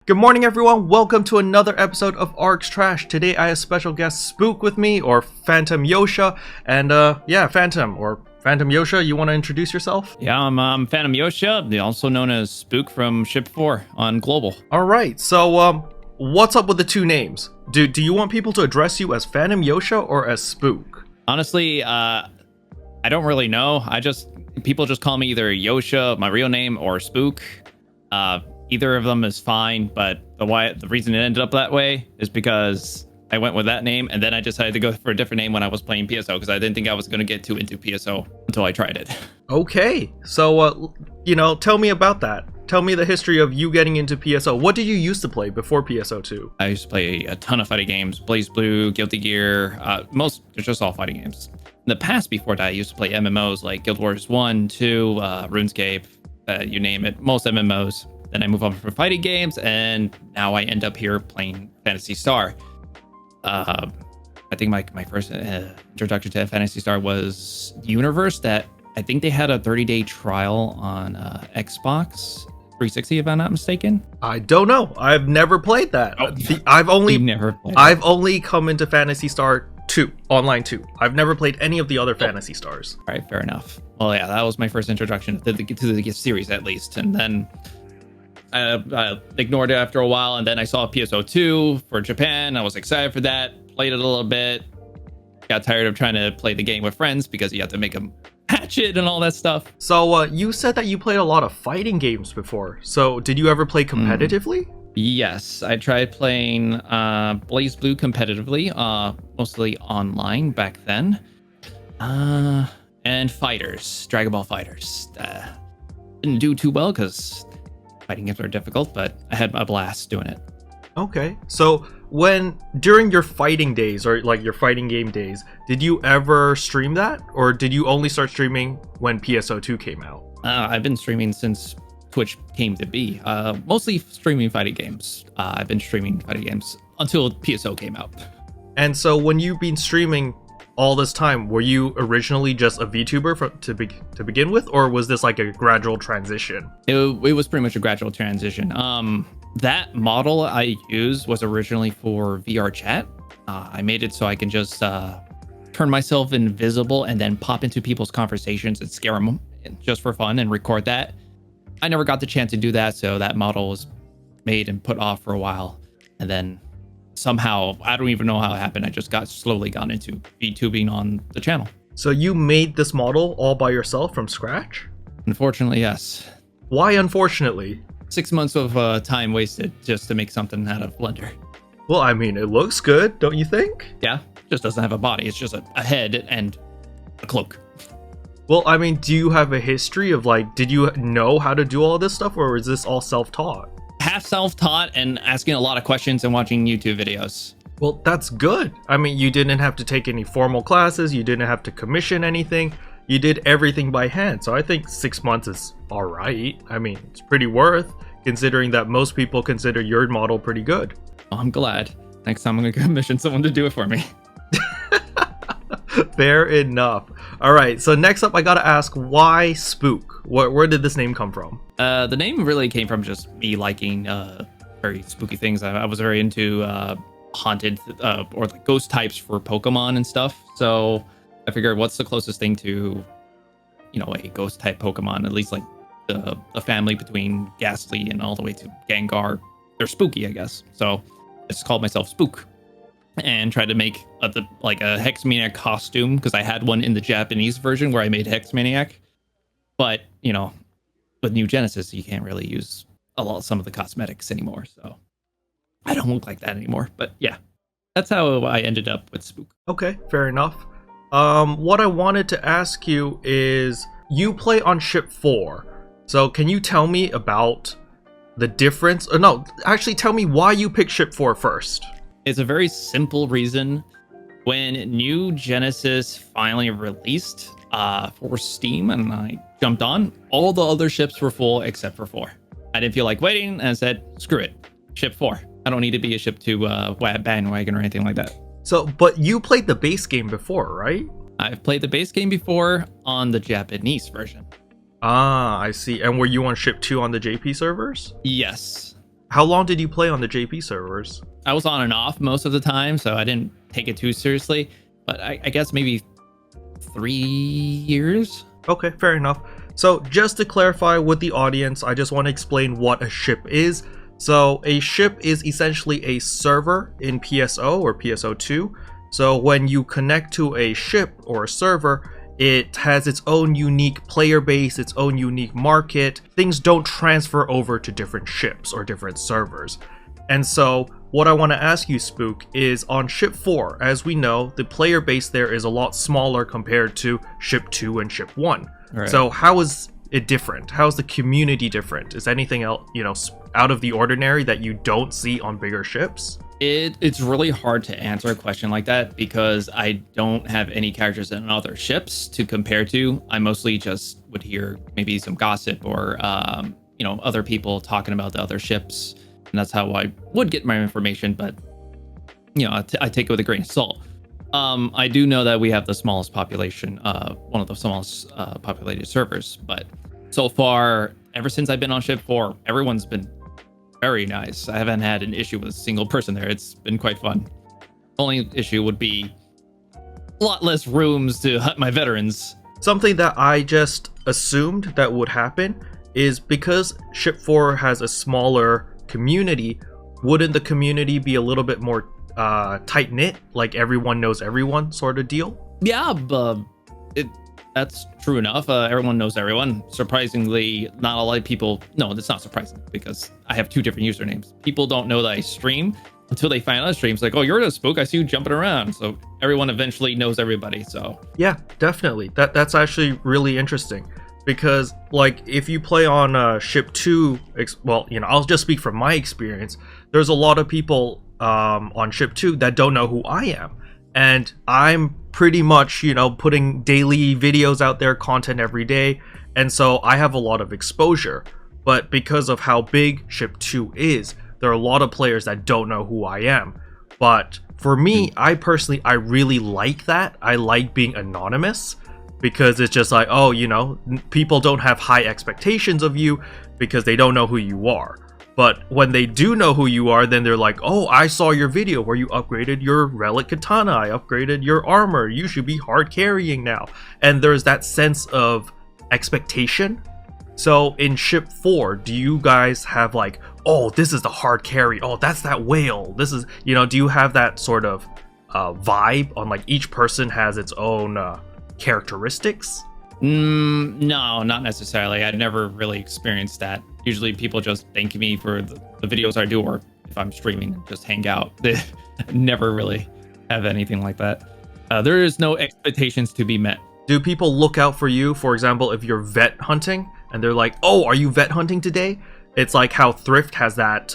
Good morning, everyone. Welcome to another episode of Arks Trash. Today I have special guest Spook with me, or PhantomYosha. And Phantom, or PhantomYosha, you want to introduce yourself? Yeah, I'm PhantomYosha, also known as Spook from Ship 4 on Global. All right, so what's up with the two names? Do you want people to address you as PhantomYosha or as Spook? Honestly, I don't really know. People just call me either Yosha, my real name, or Spook. Either of them is fine, but the reason it ended up that way is because I went with that name, and then I decided to go for a different name when I was playing PSO because I didn't think I was going to get too into PSO until I tried it. Okay, so tell me about that. Tell me the history of you getting into PSO. What did you used to play before PSO 2? I used to play a ton of fighting games: Blaze Blue, Guilty Gear. They're just all fighting games. In the past, before that, I used to play MMOs like Guild Wars 1, 2, RuneScape, you name it. Most MMOs. Then I move on from fighting games, and now I end up here playing Phantasy Star. I think my first introduction to Phantasy Star was Universe. That I think they had a 30-day trial on Xbox 360, if I'm not mistaken. I don't know. I've never played that. Oh, I've only come into Phantasy Star 2, Online 2. I've never played any of the other Phantasy Stars. All right, fair enough. Well, yeah, that was my first introduction to the series, at least, and then I ignored it after a while, and then I saw PSO 2 for Japan. I was excited for that, played it a little bit, got tired of trying to play the game with friends because you have to make them patch it and all that stuff. So you said that you played a lot of fighting games before. So did you ever play competitively? Yes, I tried playing Blaze Blue competitively, mostly online back then. And Fighters, Dragon Ball Fighters. Didn't do too well because fighting games are difficult, but I had a blast doing it. Okay, so during your fighting days, or like your fighting game days, did you ever stream that, or did you only start streaming when PSO 2 came out? I've been streaming since Twitch came to be, mostly streaming fighting games. I've been streaming fighting games until PSO came out. And so when you've been streaming all this time, were you originally just a VTuber to begin with, or was this like a gradual transition? It was pretty much a gradual transition. That model I used was originally for VR chat. I made it so I can just turn myself invisible and then pop into people's conversations and scare them just for fun and record that. I never got the chance to do that, so that model was made and put off for a while, and then somehow, I don't even know how it happened, I just slowly got into VTubing on the channel. So you made this model all by yourself from scratch? Unfortunately, yes. Why unfortunately? 6 months of time wasted just to make something out of Blender. Well, I mean, it looks good, don't you think? Yeah, just doesn't have a body. It's just a head and a cloak. Well, I mean, do you have a history of did you know how to do all this stuff, or is this all self-taught? Half self-taught and asking a lot of questions and watching YouTube videos. Well, that's good. I mean, you didn't have to take any formal classes. You didn't have to commission anything. You did everything by hand. So I think 6 months is all right. I mean, it's pretty worth considering that most people consider your model pretty good. Well, I'm glad. Next time I'm going to commission someone to do it for me. Fair enough. All right, so next up, I gotta ask, why Spook? Where did this name come from? The name really came from just me liking very spooky things. I was very into haunted or like ghost types for Pokemon and stuff. So I figured, what's the closest thing to, a ghost type Pokemon? At least like the family between Ghastly and all the way to Gengar. They're spooky, I guess. So I just called myself Spook. And tried to make a Hexmaniac costume, because I had one in the Japanese version where I made Hexmaniac. But, with New Genesis, you can't really use some of the cosmetics anymore. So I don't look like that anymore. But yeah, that's how I ended up with Spook. Okay, fair enough. What I wanted to ask you is, you play on Ship 4. So can you tell me about the difference? No, actually tell me why you picked Ship 4 first. It's a very simple reason. When New Genesis finally released for Steam and I jumped on, all the other ships were full except for 4. I didn't feel like waiting and I said, screw it, Ship 4. I don't need to be a Ship 2 bandwagon or anything like that. So, but you played the base game before, right? I've played the base game before on the Japanese version. Ah, I see. And were you on Ship 2 on the JP servers? Yes. How long did you play on the JP servers? I was on and off most of the time, so I didn't take it too seriously. But I guess maybe 3 years. Okay, fair enough. So just to clarify with the audience, I just want to explain what a ship is. So a ship is essentially a server in PSO or PSO2. So when you connect to a ship or a server, it has its own unique player base, its own unique market. Things don't transfer over to different ships or different servers. And so what I want to ask you, Spook, is on Ship 4, as we know, the player base there is a lot smaller compared to Ship 2 and Ship 1. Right. So how is it different? How is the community different? Is anything else, out of the ordinary that you don't see on bigger ships? It's really hard to answer a question like that because I don't have any characters in other ships to compare to. I mostly just would hear maybe some gossip or other people talking about the other ships, and that's how I would get my information. But I take it with a grain of salt. I do know that we have the smallest population, one of the smallest populated servers. But so far, ever since I've been on Ship 4, everyone's been very nice. I haven't had an issue with a single person there. It's been quite fun. Only issue would be a lot less rooms to hunt my veterans. Something that I just assumed that would happen is because Ship 4 has a smaller community, wouldn't the community be a little bit more tight-knit, like everyone knows everyone sort of deal? Yeah, that's true enough. Everyone knows everyone. Surprisingly, not a lot of people. No, that's not surprising because I have 2 different usernames. People don't know that I stream until they find out I stream. It's like, oh, you're the Spook. I see you jumping around. So everyone eventually knows everybody. So yeah, definitely. That's actually really interesting because, like, if you play on Ship 2, I'll just speak from my experience. There's a lot of people on Ship 2 that don't know who I am. And I'm pretty much, putting daily videos out there, content every day. And so I have a lot of exposure. But because of how big Ship 2 is, there are a lot of players that don't know who I am. But for me, I really like that. I like being anonymous because it's just like, oh, people don't have high expectations of you because they don't know who you are. But when they do know who you are, then they're like, oh, I saw your video where you upgraded your relic katana. I upgraded your armor. You should be hard carrying now. And there's that sense of expectation. So in Ship 4, do you guys have like, oh, this is the hard carry. Oh, that's that whale. This is, do you have that sort of vibe on like each person has its own characteristics? No, not necessarily. I never really experienced that. Usually people just thank me for the videos I do, or if I'm streaming, just hang out. They never really have anything like that. There is no expectations to be met. Do people look out for you, for example, if you're vet hunting and they're like, oh, are you vet hunting today? It's like how Thrift has that,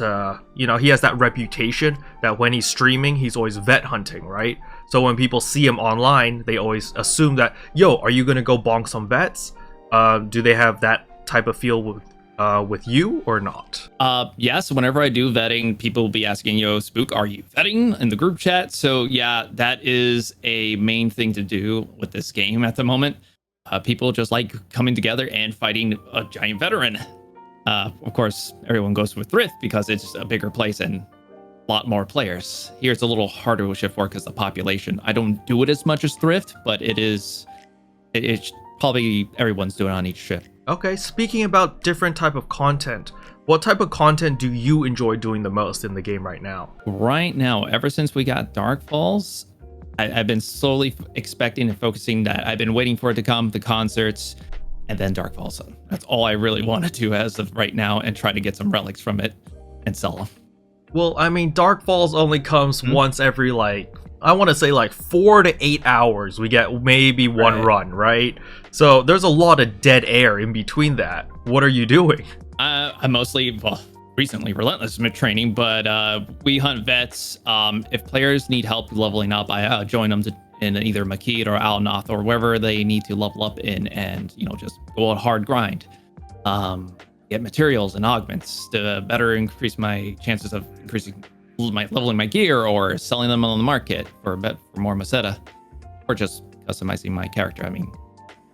he has that reputation that when he's streaming, he's always vet hunting, right? So when people see him online, they always assume that, yo, are you going to go bonk some vets? Do they have that type of feel with you or not? Yes, whenever I do vetting, people will be asking, yo, Spook, are you vetting in the group chat? So yeah, that is a main thing to do with this game at the moment. People just like coming together and fighting a giant veteran. Of course, everyone goes with Thrift because it's a bigger place and a lot more players. Here it's a little harder with Ship 4 because the population. I don't do it as much as Thrift, but it's probably everyone's doing it on each ship. Okay, speaking about different type of content, what type of content do you enjoy doing the most in the game right now? Right now, ever since we got Dark Falls, I've been slowly expecting and focusing that. I've been waiting for it to come, the concerts, and then Dark Falls. That's all I really want to do as of right now and try to get some relics from it and sell them. Well, I mean, Dark Falls only comes once every, I want to say 4 to 8 hours. We get maybe one run, right? So there's a lot of dead air in between that. What are you doing? I'm mostly, recently Relentless training, but we hunt vets. If players need help leveling up, I join them in either Makid or Alnoth or wherever they need to level up in and, just go on hard grind. Get materials and augments to better increase my chances of leveling my gear or selling them on the market for more Maseta or just customizing my character. I mean,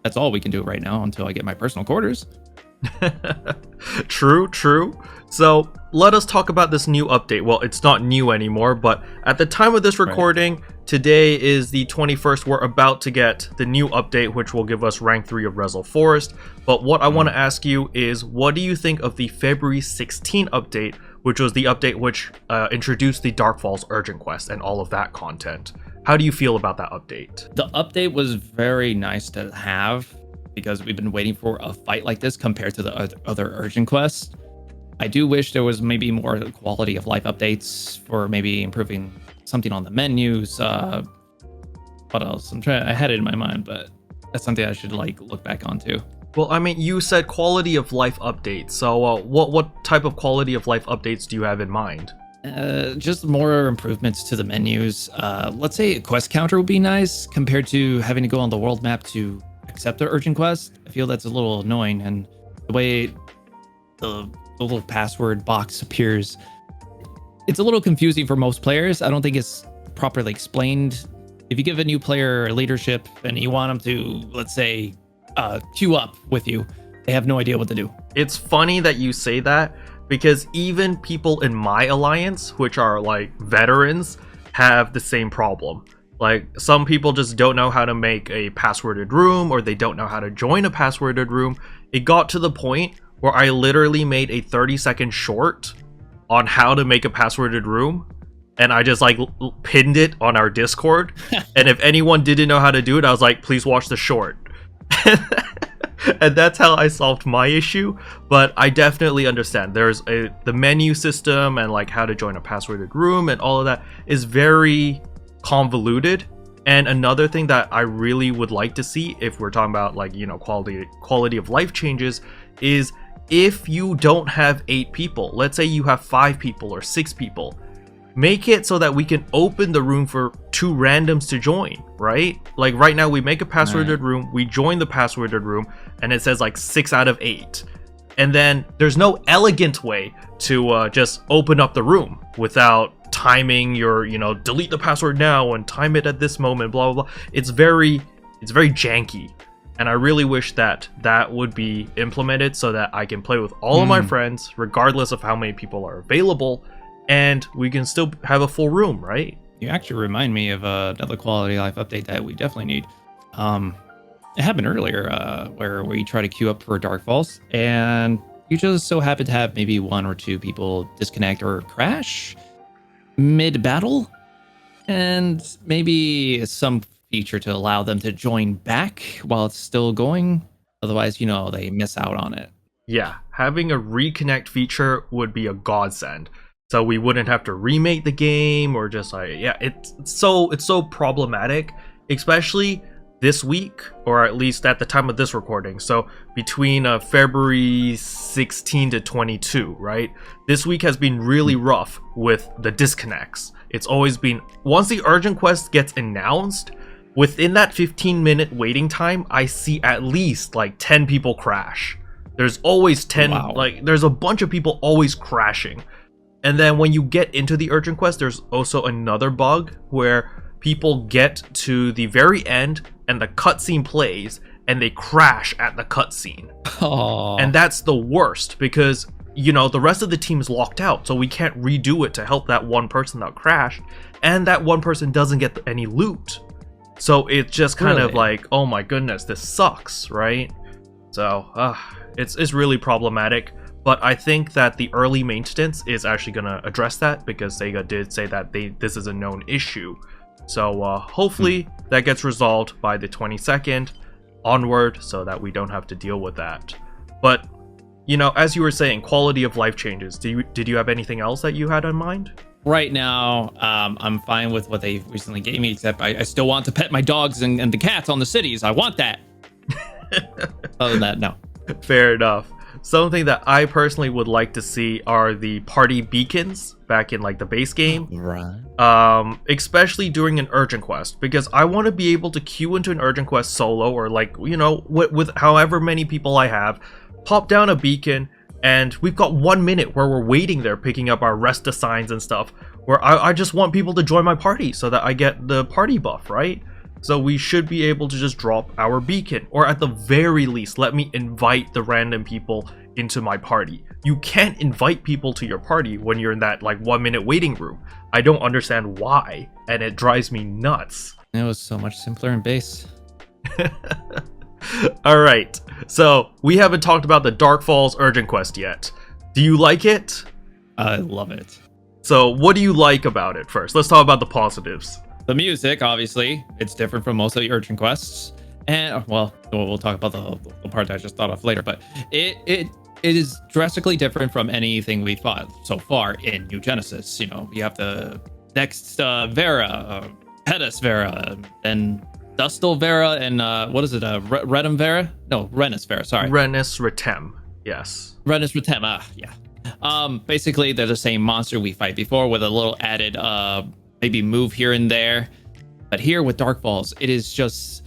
that's all we can do right now until I get my personal quarters. True, true. So let us talk about this new update. Well, it's not new anymore, but at the time of this recording, today is the 21st. We're about to get the new update, which will give us rank 3 of Rezel Forest. But what I want to ask you is, what do you think of the February 16 update, which was the update which introduced the Darkfalls urgent quest and all of that content? How do you feel about that update? The update was very nice to have because we've been waiting for a fight like this compared to the other urgent quests. I do wish there was maybe more quality of life updates for maybe improving something on the menus. What else? I had it in my mind, but that's something I should look back onto. Well, I mean, you said quality of life updates. So what type of quality of life updates do you have in mind? Just more improvements to the menus. Let's say a quest counter would be nice compared to having to go on the world map to accept the urgent quest. I feel that's a little annoying, and the way the little password box appears, it's a little confusing for most players. I don't think it's properly explained. If you give a new player leadership and you want them to, let's say, queue up with you, they have no idea what to do. It's funny that you say that, because even people in my alliance, which are like veterans, have the same problem. Like, some people just don't know how to make a passworded room, or they don't know how to join a passworded room. It got to the point where I literally made a 30-second short on how to make a passworded room, and I just pinned it on our Discord. And if anyone didn't know how to do it, I was like, please watch the short. And that's how I solved my issue. But I definitely understand there's the menu system and how to join a passworded room and all of that is very convoluted. And another thing that I really would like to see, if we're talking about quality of life changes, is if you don't have 8 people, let's say you have 5 people or 6 people, make it so that we can open the room for 2 randoms to join, right? Like right now we make a passworded room, we join the passworded room, and it says 6 out of 8. And then there's no elegant way to just open up the room without timing your, delete the password now and time it at this moment, blah, blah, blah. It's very janky. And I really wish that would be implemented so that I can play with all of my friends, regardless of how many people are available, and we can still have a full room, right? You actually remind me of another quality of life update that we definitely need. It happened earlier where we try to queue up for Darkfalls, and you just so happen to have maybe 1 or 2 people disconnect or crash mid-battle, and maybe some feature to allow them to join back while it's still going. Otherwise, they miss out on it. Yeah, having a reconnect feature would be a godsend. So we wouldn't have to remake the game or just it's so problematic, especially this week, or at least at the time of this recording. So between February 16 to 22, right? This week has been really rough with the disconnects. It's always been, once the urgent quest gets announced, within that 15-minute waiting time, I see at least 10 people crash. There's always 10, there's a bunch of people always crashing. And then when you get into the urgent quest, there's also another bug where people get to the very end and the cutscene plays and they crash at the cutscene. And that's the worst because, the rest of the team is locked out, so we can't redo it to help that one person that crashed, and that one person doesn't get any loot. So it's just kind of oh my goodness, this sucks, right? So it's really problematic. But I think that the early maintenance is actually going to address that, because Sega did say that this is a known issue. So hopefully that gets resolved by the 22nd onward, so that we don't have to deal with that. But, as you were saying, quality of life changes. Did you have anything else that you had in mind? Right now, I'm fine with what they recently gave me, except I still want to pet my dogs and the cats on the cities. I want that. Other than that, no. Fair enough. Something that I personally would like to see are the party beacons back in the base game. Right. Especially during an urgent quest, because I want to be able to queue into an urgent quest solo, or with however many people I have, pop down a beacon, and we've got 1 minute where we're waiting there picking up our rest signs and stuff, where I just want people to join my party so that I get the party buff, right? So we should be able to just drop our beacon, or at the very least, let me invite the random people into my party. You can't invite people to your party when you're in that like 1 minute waiting room. I don't understand why, and it drives me nuts. It was so much simpler in base. Alright, so we haven't talked about the Dark Falls urgent quest yet. Do you like it? I love it. So what do you like about it first? Let's talk about the positives. The music, obviously, it's different from most of the urgent quests. And, well, we'll talk about the part that I just thought of later, but it is drastically different from anything we've fought so far in New Genesis. You know, you have the next Vera, Pedis Vera, and Dustal Vera, and what is it, Redum Vera? No, Renus Vera, sorry. Renus Retem, yes. Renus Retem, yeah. Basically, they're the same monster we fight before with a little added maybe move here and there. But here with Dark Falls, it is just,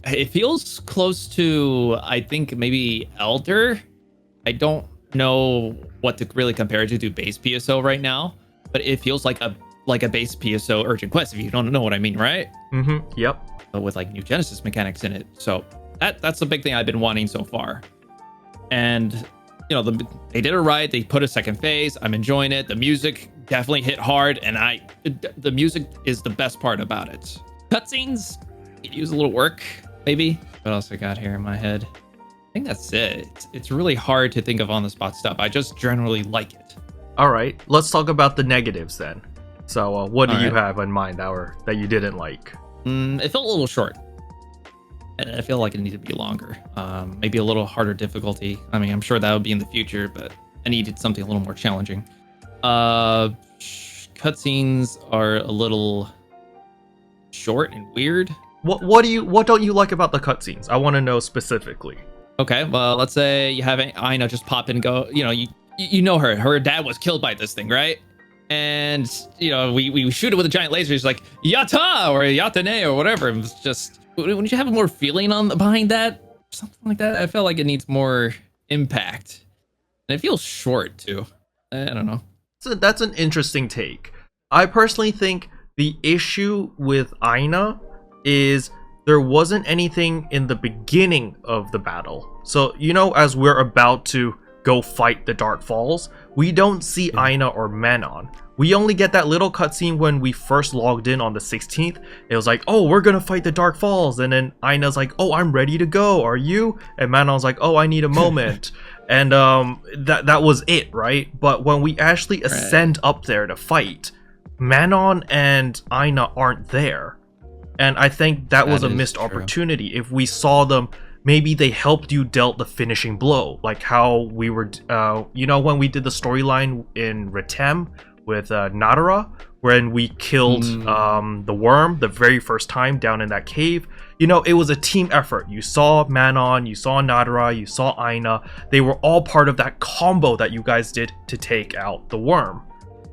it feels close to, I think, maybe Elder. I don't know what to really compare it to base PSO right now, but it feels like a base PSO urgent quest, if you don't know what I mean, right? Yep. But with like New Genesis mechanics in it. So that's the big thing I've been wanting so far. And you know, they did it right. They put a second phase. I'm enjoying it. The music definitely hit hard, and the music is the best part about it. Cutscenes could use a little work, maybe. What else I got here in my head? I think that's it. It's really hard to think of on the spot stuff. I just generally like it. All right, let's talk about the negatives then. So, what do you have in mind that you didn't like? It felt a little short. And I feel like it needed to be longer. Maybe a little harder difficulty. I mean, I'm sure that would be in the future, but I needed something a little more challenging. Cutscenes are a little short and weird. What don't you like about the cutscenes? I want to know specifically. Okay, well, let's say you have Aina just pop in and go. You know, you know her dad was killed by this thing, right? And you know, we shoot it with a giant laser. He's like Yata or Yatane or whatever. It was just, wouldn't you have more feeling behind that? Something like that. I felt like it needs more impact, and it feels short too. I don't know. So that's an interesting take. I personally think the issue with Aina is there wasn't anything in the beginning of the battle. So, you know, as we're about to go fight the Dark Falls, we don't see Aina or Manon. We only get that little cutscene when we first logged in on the 16th. It was like, oh, we're gonna fight the Dark Falls. And then Aina's like, oh, I'm ready to go. Are you? And Manon's like, oh, I need a moment. And that was it, right? But when we actually ascend up there to fight, Manon and Aina aren't there. And I think that was a missed opportunity. If we saw them, maybe they helped you dealt the finishing blow. Like how we were, you know, when we did the storyline in Retem with Nadara, when we killed the worm the very first time down in that cave. You know, it was a team effort. You saw Manon, you saw Nadara, you saw Aina. They were all part of that combo that you guys did to take out the worm.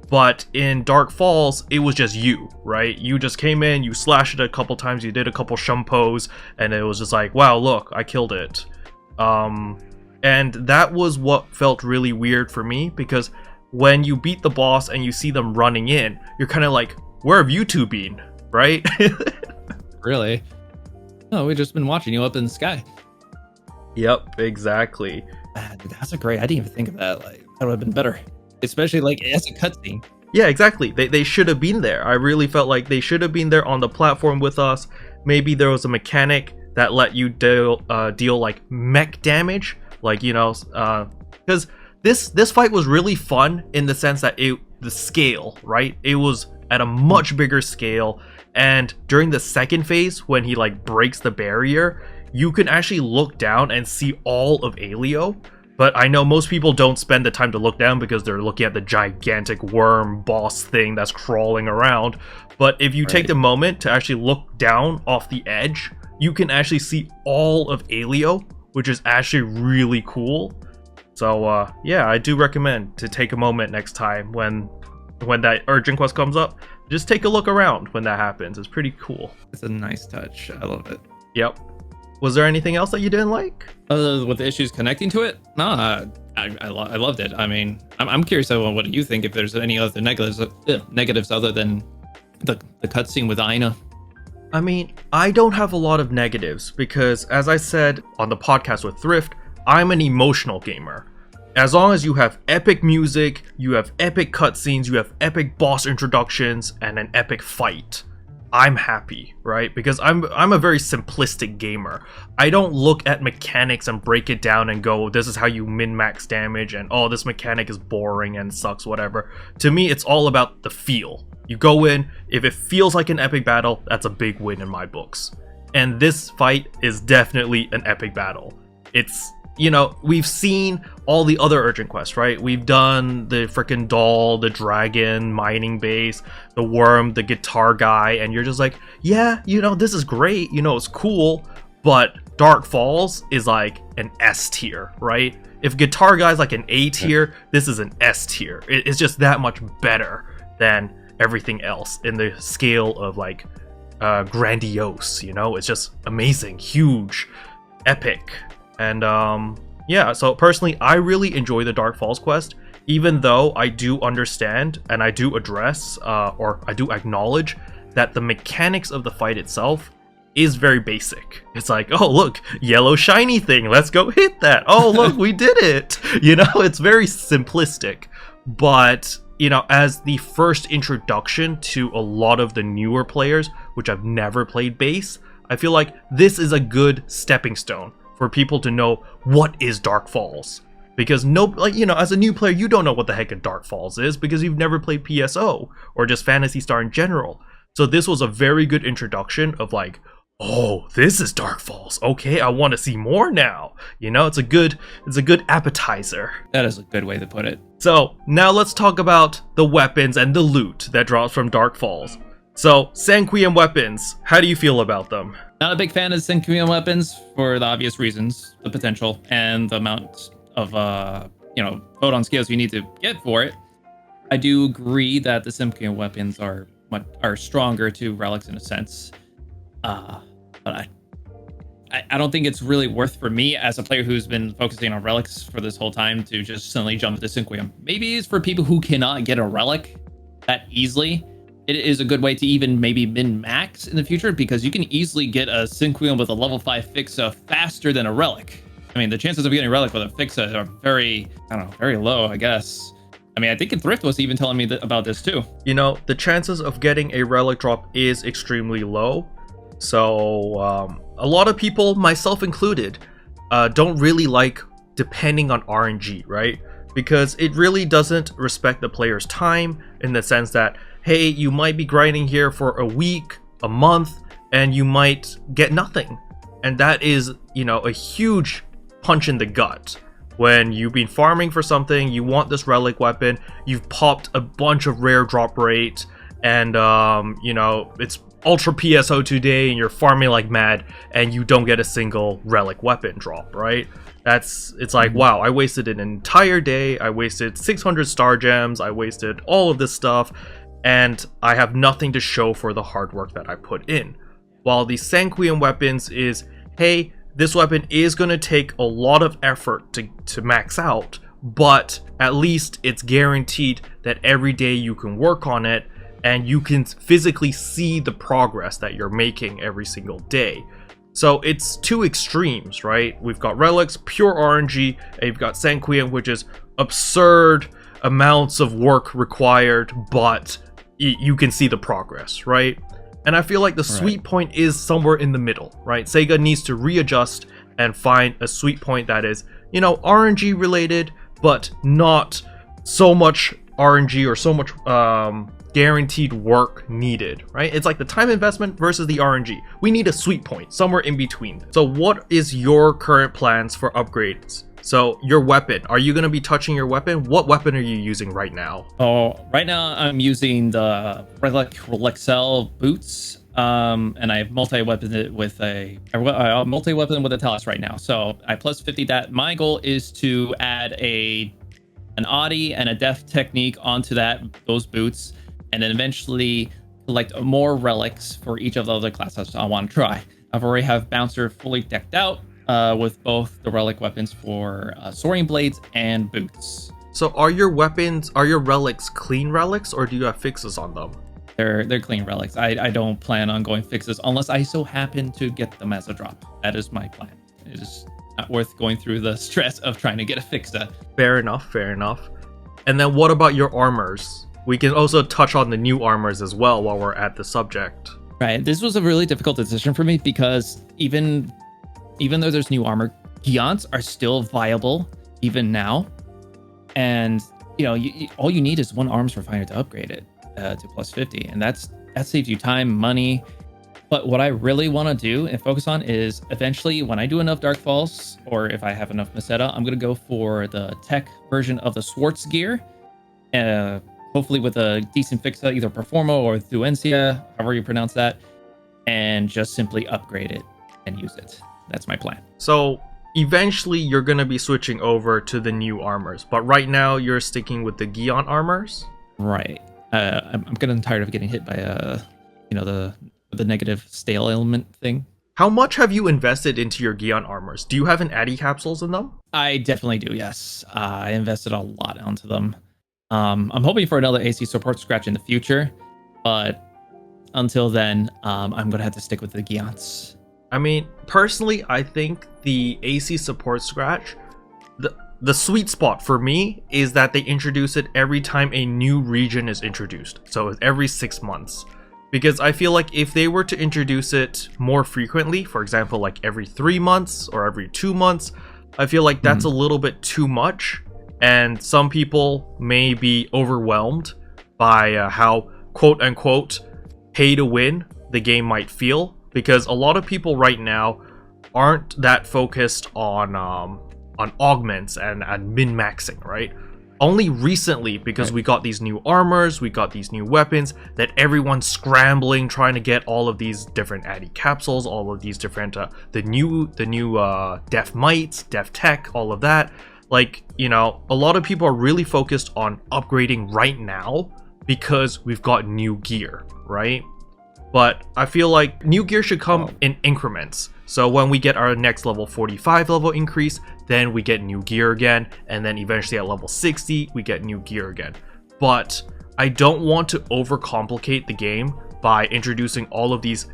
But in Dark Falls, it was just you, right? You just came in, you slashed it a couple times, you did a couple shumpos, and it was just like, wow, look, I killed it. And that was what felt really weird for me, because when you beat the boss and you see them running in, you're kind of like, where have you two been, right? Really? No, we've just been watching you up in the sky. Yep, exactly. Dude, that's a great, I didn't even think of that. Like, that would have been better. Especially like as a cutscene. Yeah, exactly. They should have been there. I really felt like they should have been there on the platform with us. Maybe there was a mechanic that let you deal like mech damage, like, you know, because this fight was really fun in the sense that the scale, right? It was at a much bigger scale, and during the second phase when he like breaks the barrier, you can actually look down and see all of Alio. But I know most people don't spend the time to look down because they're looking at the gigantic worm boss thing that's crawling around. But if you take the moment to actually look down off the edge, you can actually see all of Alio, which is actually really cool. So yeah, I do recommend to take a moment next time when that urgent quest comes up. Just take a look around when that happens. It's pretty cool. It's a nice touch. I love it. Yep. Was there anything else that you didn't like? With the issues connecting to it? No, I loved it. I mean, I'm curious about what do you think, if there's any other negatives other than the cutscene with Aina. I mean, I don't have a lot of negatives because, as I said on the podcast with Thrift, I'm an emotional gamer. As long as you have epic music, you have epic cutscenes, you have epic boss introductions, and an epic fight, I'm happy, right? Because I'm a very simplistic gamer. I don't look at mechanics and break it down and go, this is how you min-max damage, and oh, this mechanic is boring and sucks, whatever. To me, it's all about the feel. You go in, if it feels like an epic battle, that's a big win in my books. And this fight is definitely an epic battle. It's, you know, we've seen all the other urgent quests, right? We've done the freaking doll, the dragon, mining base, the worm, the guitar guy, and you're just like, yeah, you know, this is great, you know, it's cool, but Dark Falls is like an S tier, right? If guitar guy's like an A tier, this is an S tier. It's just that much better than everything else in the scale of like grandiose, you know? It's just amazing, huge, epic. And yeah, so personally, I really enjoy the Dark Falls quest, even though I do understand and I do address or I do acknowledge that the mechanics of the fight itself is very basic. It's like, oh, look, yellow shiny thing, let's go hit that. Oh, look, we did it. You know, it's very simplistic. But, you know, as the first introduction to a lot of the newer players, which have never played base, I feel like this is a good stepping stone for people to know what is Dark Falls. Because no, like, you know, as a new player, you don't know what the heck a Dark Falls is because you've never played PSO or just Phantasy Star in general. So this was a very good introduction of like, oh, this is Dark Falls. Okay, I want to see more now. You know, it's a good appetizer. That is a good way to put it. So now let's talk about the weapons and the loot that drops from Dark Falls. So, Sanquium weapons, how do you feel about them? Not a big fan of Sanquium weapons for the obvious reasons, the potential and the amount of, you know, photon scales you need to get for it. I do agree that the Sanquium weapons are stronger to relics in a sense, but I don't think it's really worth for me as a player who's been focusing on relics for this whole time to just suddenly jump to Sanquium. Maybe it's for people who cannot get a relic that easily. It is a good way to even maybe min-max in the future because you can easily get a Sanquium with a level 5 Fixa faster than a relic. I mean, the chances of getting a relic with a Fixa are very low, I guess. I mean, I think Thrift was even telling me about this too. You know, the chances of getting a relic drop is extremely low. So, a lot of people, myself included, don't really like depending on RNG, right? Because it really doesn't respect the player's time in the sense that, hey, you might be grinding here for a week, a month, and you might get nothing. And that is, you know, a huge punch in the gut. When you've been farming for something, you want this relic weapon, you've popped a bunch of rare drop rate, and, you know, it's Ultra PSO today, and you're farming like mad, and you don't get a single relic weapon drop, right? It's like, wow, I wasted an entire day, I wasted 600 star gems, I wasted all of this stuff, and I have nothing to show for the hard work that I put in. While the Sanquium weapons is, hey, this weapon is going to take a lot of effort to max out, but at least it's guaranteed that every day you can work on it, and you can physically see the progress that you're making every single day. So it's two extremes, right? We've got relics, pure RNG, and you've got Sanquium, which is absurd amounts of work required, but you can see the progress, right? And I feel like the sweet point is somewhere in the middle, right? Sega needs to readjust and find a sweet point that is, you know, RNG related, but not so much RNG or so much guaranteed work needed, right? It's like the time investment versus the RNG. We need a sweet point somewhere in between. So what is your current plans for upgrades? So your weapon, are you going to be touching your weapon? What weapon are you using right now? Oh, right now I'm using the Relexel boots, and I have multi-weapon with a Talus right now. So I plus 50 that. My goal is to add an Audi and a Def Technique onto those boots, and then eventually collect more relics for each of the other classes I want to try. I've already have Bouncer fully decked out, with both the relic weapons for soaring blades and boots. So are your relics clean relics, or do you have fixes on them? They're clean relics. I don't plan on going fixes unless I so happen to get them as a drop. That is my plan. It is not worth going through the stress of trying to get a fixa. Fair enough, fair enough. And then what about your armors? We can also touch on the new armors as well while we're at the subject. Right. This was a really difficult decision for me because even though there's new armor, Giants are still viable even now. And all you need is one arms refiner to upgrade it to plus 50, and that saves you time, money. But what I really want to do and focus on is eventually when I do enough Dark Falls, or if I have enough Meseta, I'm gonna go for the tech version of the Swartz gear, hopefully with a decent fixa, either Performo or Thuencia, however you pronounce that, and just simply upgrade it and use it. That's my plan. So eventually you're going to be switching over to the new armors, but right now you're sticking with the Giant armors? Right. I'm getting tired of getting hit by the negative stale element thing. How much have you invested into your Giant armors? Do you have an Addy capsules in them? I definitely do, yes. I invested a lot onto them. I'm hoping for another AC support scratch in the future, but until then, I'm going to have to stick with the Giants. I mean, personally, I think the AC support scratch, the sweet spot for me is that they introduce it every time a new region is introduced. So every 6 months. Because I feel like if they were to introduce it more frequently, for example, like every 3 months or every 2 months, I feel like that's a little bit too much. And some people may be overwhelmed by how quote unquote pay to win the game might feel. Because a lot of people right now aren't that focused on augments and min-maxing, right? Only recently, because we got these new armors, we got these new weapons, that everyone's scrambling, trying to get all of these different Addy capsules, all of these different, the new Def Mites, Def Tech, all of that. Like, a lot of people are really focused on upgrading right now because we've got new gear, right? But I feel like new gear should come in increments. So when we get our next level 45 level increase, then we get new gear again. And then eventually at level 60, we get new gear again. But I don't want to overcomplicate the game by introducing all of these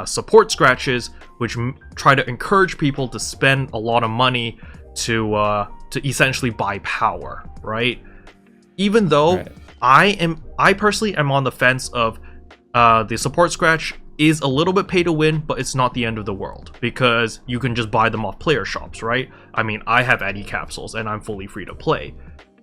support scratches, which try to encourage people to spend a lot of money to essentially buy power, right? Even though I personally am on the fence of the support scratch is a little bit pay to win, but it's not the end of the world because you can just buy them off player shops, right? I mean, I have Addy capsules and I'm fully free to play,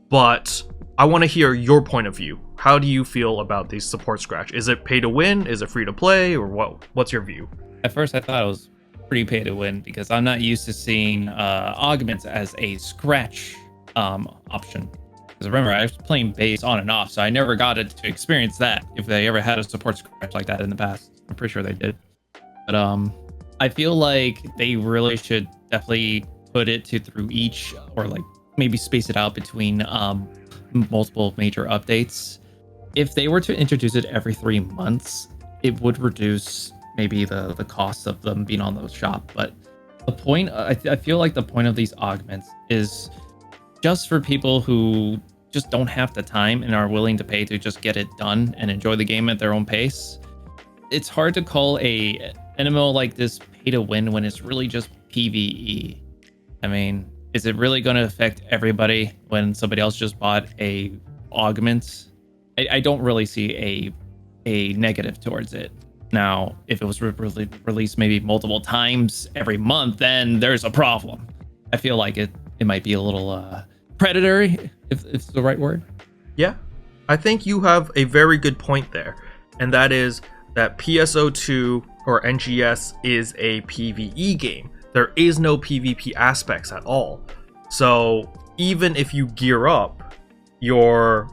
but I want to hear your point of view. How do you feel about the support scratch? Is it pay to win? Is it free to play? Or what? What's your view? At first, I thought it was pretty pay to win because I'm not used to seeing augments as a scratch option. Because remember, I was playing base on and off, so I never got it to experience that. If they ever had a support scratch like that in the past, I'm pretty sure they did. But I feel like they really should definitely put it through each, or like maybe space it out between multiple major updates. If they were to introduce it every 3 months, it would reduce maybe the cost of them being on the shop. But the point, I feel like the point of these augments is just for people who just don't have the time and are willing to pay to just get it done and enjoy the game at their own pace. It's hard to call an MMO like this pay to win when it's really just PvE. I mean, is it really going to affect everybody when somebody else just bought a augment? I don't really see a negative towards it. Now, if it was released maybe multiple times every month, then there's a problem. I feel like it might be a little predatory, if it's the right word. Yeah, I think you have a very good point there, and that is that PSO2 or NGS is a PvE game. There is no PvP aspects at all. So even if you gear up, you're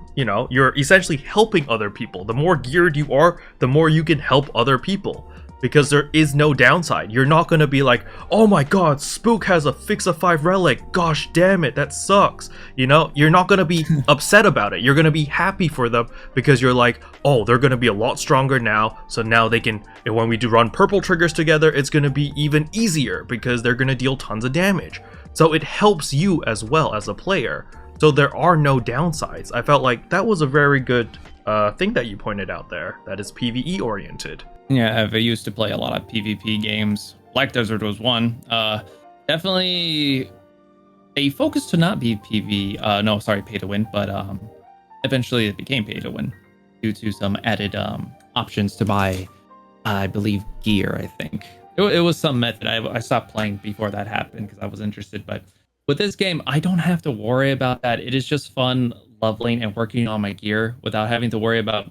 essentially helping other people. The more geared you are, the more you can help other people. Because there is no downside. You're not going to be like, oh my god, Spook has a Fixa 5 relic. Gosh damn it, that sucks. You're not going to be upset about it. You're going to be happy for them because you're like, oh, they're going to be a lot stronger now. So now they can, when we do run purple triggers together, it's going to be even easier because they're going to deal tons of damage. So it helps you as well as a player. So there are no downsides. I felt like that was a very good thing that you pointed out there that is PvE oriented. Yeah, I used to play a lot of PvP games. Black Desert was one. Definitely a focus to not be pay to win, but eventually it became pay to win due to some added options to buy, I believe, gear. I think it was some method. I stopped playing before that happened because I was interested. But with this game, I don't have to worry about that. It is just fun leveling and working on my gear without having to worry about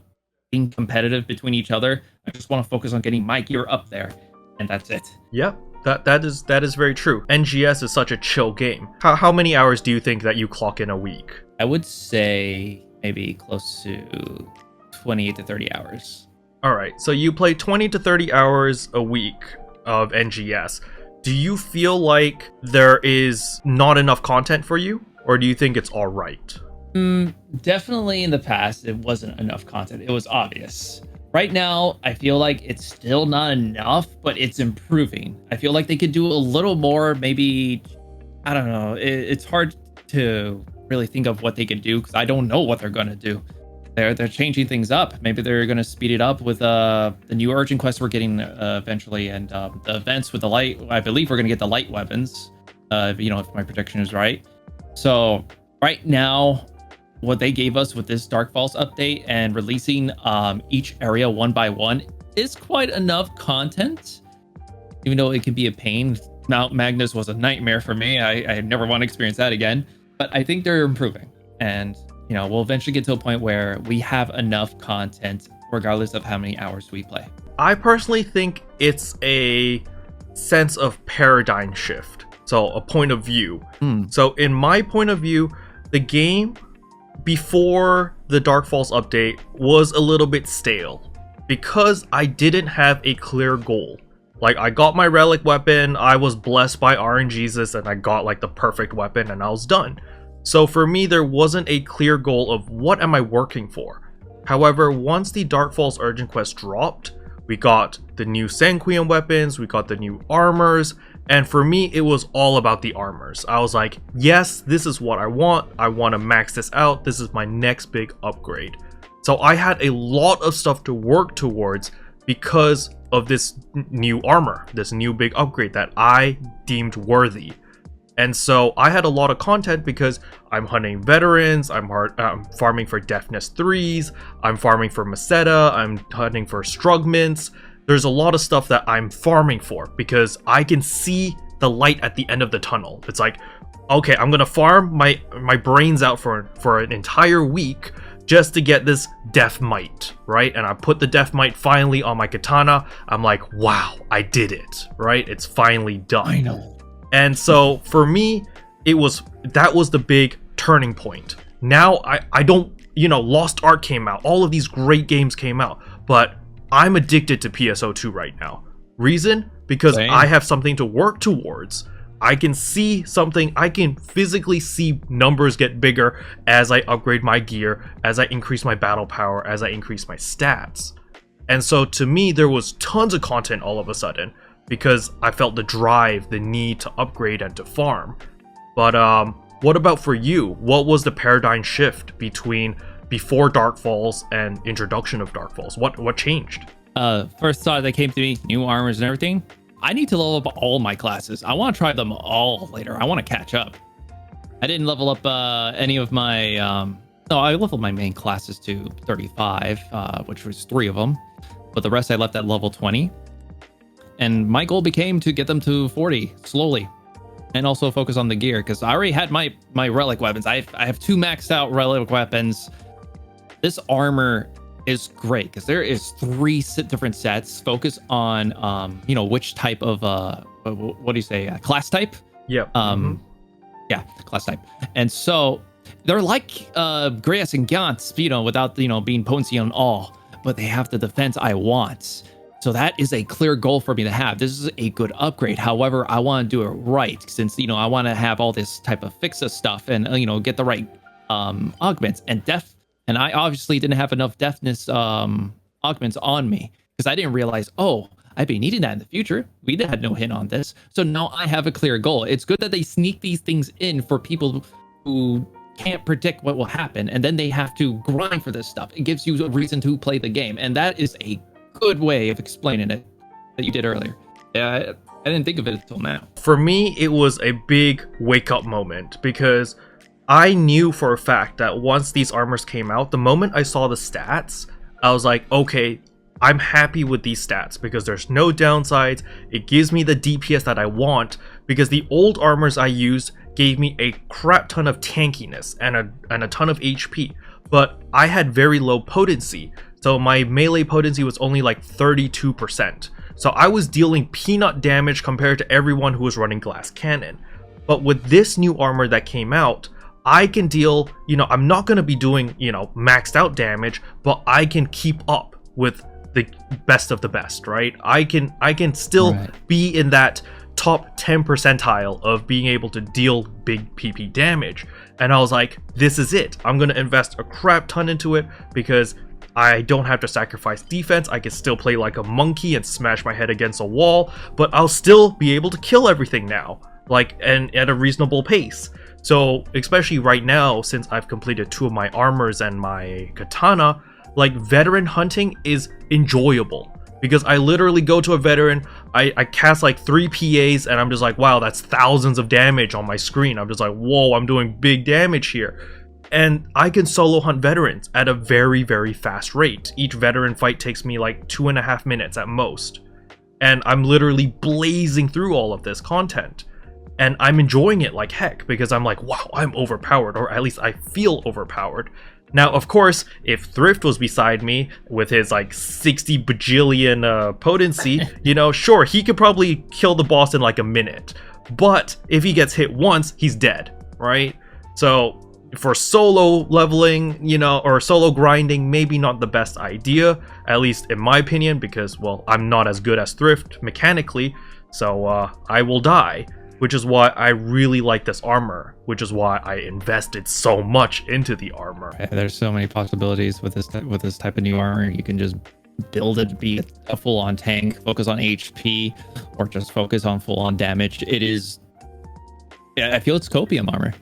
being competitive between each other. I just want to focus on getting my gear up there, and that's it. Yep. That is very true. NGS is such a chill game. How many hours do you think that you clock in a week? I would say maybe close to 28 to 30 hours. All right, so you play 20 to 30 hours a week of NGS. Do you feel like there is not enough content for you, or do you think it's all right? Definitely in the past, it wasn't enough content. It was obvious. Right now, I feel like it's still not enough, but it's improving. I feel like they could do a little more, maybe, I don't know. It's hard to really think of what they could do because I don't know what they're going to do. They're changing things up. Maybe they're going to speed it up with the new urgent quests we're getting eventually, and the events with the light. I believe we're going to get the light weapons, if my prediction is right. So right now, what they gave us with this Dark Falls update and releasing each area one by one is quite enough content, even though it can be a pain. Mount Magnus was a nightmare for me. I never want to experience that again, but I think they're improving, and we'll eventually get to a point where we have enough content regardless of how many hours we play. I personally think it's a sense of paradigm shift, so a point of view. So in my point of view, the game before the Dark Falls update was a little bit stale because I didn't have a clear goal. Like, I got my relic weapon, I was blessed by RNGesus, and I got like the perfect weapon and I was done. So for me, there wasn't a clear goal of what am I working for. However, once the Dark Falls urgent quest dropped, we got the new Sanquian weapons, we got the new armors, and for me, it was all about the armors. I was like, yes, this is what I want to max this out, this is my next big upgrade. So I had a lot of stuff to work towards because of this new armor, this new big upgrade that I deemed worthy. And so I had a lot of content because I'm hunting veterans, I'm farming for Deafness 3s, I'm farming for Meseta, I'm hunting for Strugments. There's a lot of stuff that I'm farming for because I can see the light at the end of the tunnel. It's like, okay, I'm gonna farm my brains out for an entire week just to get this Death Might, right? And I put the Death Might finally on my katana. I'm like, wow, I did it, right? It's finally done. I know. And so for me, that was the big turning point. Now I don't, Lost Ark came out, all of these great games came out, but I'm addicted to PSO2 right now. Reason? Because Same. I have something to work towards. I can see something, I can physically see numbers get bigger as I upgrade my gear, as I increase my battle power, as I increase my stats. And so to me, there was tons of content all of a sudden because I felt the drive, the need to upgrade and to farm. But what about for you? What was the paradigm shift between before Dark Falls and introduction of Dark Falls? What changed? First thought that came to me, new armors and everything. I need to level up all my classes. I want to try them all later. I want to catch up. I didn't level up any of my... No, I leveled my main classes to 35, which was 3 of them. But the rest I left at level 20. And my goal became to get them to 40 slowly. And also focus on the gear, because I already had my relic weapons. I have 2 maxed out relic weapons. This armor is great because there is 3 different sets. Focus on which type of what do you say, class type? Yep. Yeah, class type. And so they're like Gragas and Gantz, without being potency on all, but they have the defense I want. So that is a clear goal for me to have. This is a good upgrade. However, I want to do it right since I want to have all this type of fixa stuff and get the right augments and death. And I obviously didn't have enough deafness augments on me because I didn't realize, I'd be needing that in the future. We had no hint on this. So now I have a clear goal. It's good that they sneak these things in for people who can't predict what will happen, and then they have to grind for this stuff. It gives you a reason to play the game, and that is a good way of explaining it that you did earlier. Yeah, I didn't think of it until now. For me, it was a big wake-up moment, because I knew for a fact that once these armors came out, the moment I saw the stats, I was like, okay, I'm happy with these stats because there's no downsides. It gives me the DPS that I want, because the old armors I used gave me a crap ton of tankiness and a ton of HP, but I had very low potency. So my melee potency was only like 32%. So I was dealing peanut damage compared to everyone who was running glass cannon. But with this new armor that came out, I can deal, I'm not going to be doing, maxed out damage, but I can keep up with the best of the best, right? I can still be in that top 10 percentile of being able to deal big PP damage. And I was like, this is it. I'm going to invest a crap ton into it because I don't have to sacrifice defense. I can still play like a monkey and smash my head against a wall, but I'll still be able to kill everything now, and at a reasonable pace. So especially right now, since I've completed 2 of my armors and my katana, like veteran hunting is enjoyable, because I literally go to a veteran, I cast like 3 PAs, and I'm just like, wow, that's thousands of damage on my screen. I'm just like, whoa, I'm doing big damage here. And I can solo hunt veterans at a very, very fast rate. Each veteran fight takes me like 2.5 minutes at most. And I'm literally blazing through all of this content. And I'm enjoying it like heck, because I'm like, wow, I'm overpowered, or at least I feel overpowered. Now, of course, if Thrift was beside me with his like 60 bajillion potency, sure, he could probably kill the boss in like a minute. But if he gets hit once, he's dead, right? So for solo leveling, or solo grinding, maybe not the best idea, at least in my opinion, because, well, I'm not as good as Thrift mechanically, so I will die. Which is why I really like this armor, which is why I invested so much into the armor. There's so many possibilities with this type of new armor. You can just build it to be a full-on tank, focus on HP, or just focus on full-on damage. It is... I feel it's copium armor.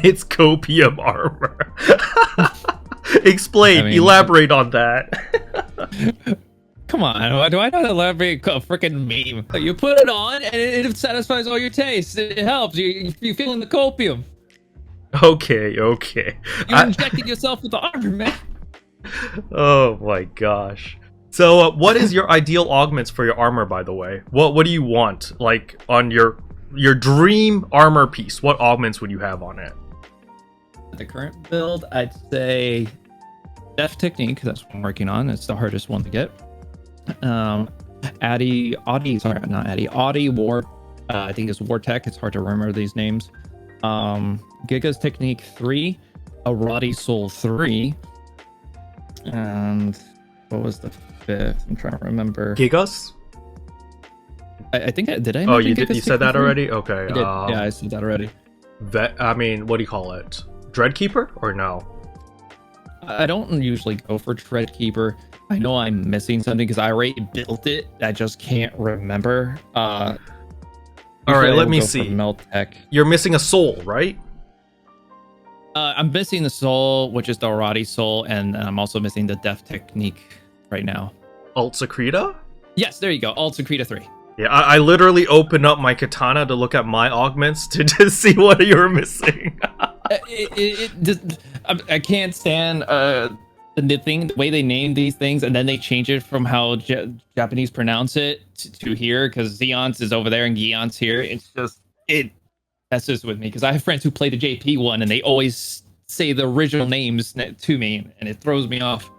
It's copium armor. Explain, elaborate on that. Come on, do I not elaborate a freaking meme? You put it on and it satisfies all your tastes. It helps. You feeling the copium. Okay. You injected yourself with the armor, man. Oh my gosh. So what is your ideal augments for your armor, by the way? What do you want? Like on your dream armor piece, what augments would you have on it? The current build, I'd say Def Technique, that's what I'm working on. It's the hardest one to get. Audi War, I think it's War Tech. It's hard to remember these names. Giga's Technique 3, Arati Soul 3, and what was the 5th? I'm trying to remember. Gigas? I think did I? Oh, you did. You said that already? Okay. I did. Yeah, I said that already. What do you call it? Dreadkeeper or no? I don't usually go for Dreadkeeper. I know I'm missing something because I already built it. I just can't remember. All right, let me see. Meltech. You're missing a soul, right? I'm missing the soul, which is the Arati soul, and I'm also missing the Def Technique right now. Alt Secreta? Yes, there you go. Alt Secreta 3. Yeah, I literally opened up my katana to look at my augments to see what you were missing. I can't stand the way they name these things, and then they change it from how Japanese pronounce it to here, because Zeon's is over there and Geon's here. It's just, it messes with me, because I have friends who play the JP one, and they always say the original names to me, and it throws me off.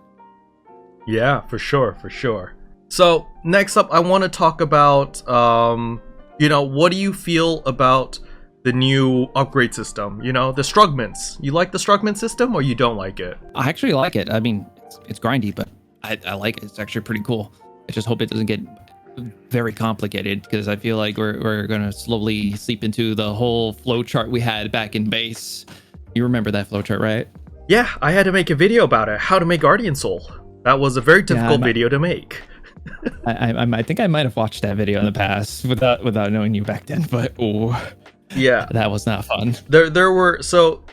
Yeah, for sure. So, next up, I want to talk about, what do you feel about the new upgrade system? The Strugments. You like the Strugment system, or you don't like it? I actually like it. I mean, it's grindy, but I like it. It's actually pretty cool. I just hope it doesn't get very complicated, because I feel like we're going to slowly seep into the whole flowchart we had back in base. You remember that flowchart, right? Yeah, I had to make a video about it. How to make Guardian Soul. That was a very difficult video to make. I think I might have watched that video in the past without knowing you back then, but yeah, that was not fun. There were, so